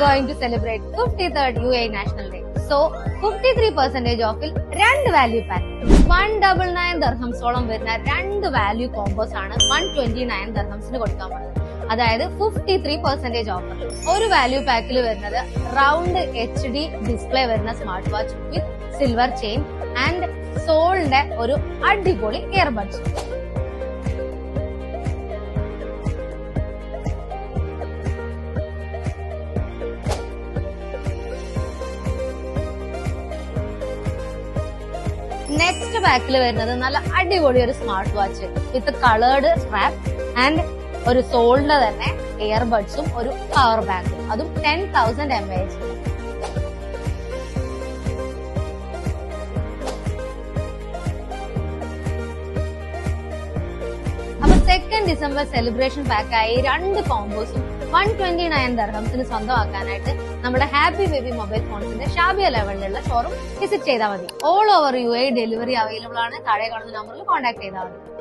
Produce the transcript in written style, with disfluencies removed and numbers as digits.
going to celebrate 53rd UAE National Day. So, 53% ഓഫിൽ 2 value pack 199 ദർഹംസോളം വരുന്ന 2 value combos ആണ് 129 ദർഹംസിന് കൊടുക്കാൻ പോകുന്നത്. അതായത് 53% ഓഫർ. ഒരു വാല്യൂ പാക്കിൽ വരുന്നത് റൗണ്ട് HD ഡിസ്പ്ലേ വരുന്ന smart watch with silver chain and സോളിന്റെ ഒരു അടിപൊളി ഇയർബഡ്സ്. നെക്സ്റ്റ് പാക്കിൽ വരുന്നത് നല്ല അടിപൊളി ഒരു smart watch with coloured strap and ഒരു സോളിന്റെ തന്നെ ഇയർബഡ്സും ഒരു പവർ ബാങ്കും, അതും 10,000 mAh. അപ്പൊ 2 ഡിസംബർ സെലിബ്രേഷൻ പാക്കായി 2 കോംബോസും 129 ദർഹംസിന് സ്വന്തമാക്കാനായിട്ട് നമ്മുടെ ഹാപ്പി ബേബി മൊബൈൽ ഫോൺസിന്റെ ഷാബിയ ലെവലിലുള്ള ഷോറൂം വിസിറ്റ് ചെയ്താൽ മതി. All over UAE delivery available ആണ്. താഴെ കാണുന്ന നമ്പറിൽ കോൺടാക്ട് ചെയ്താൽ മതി.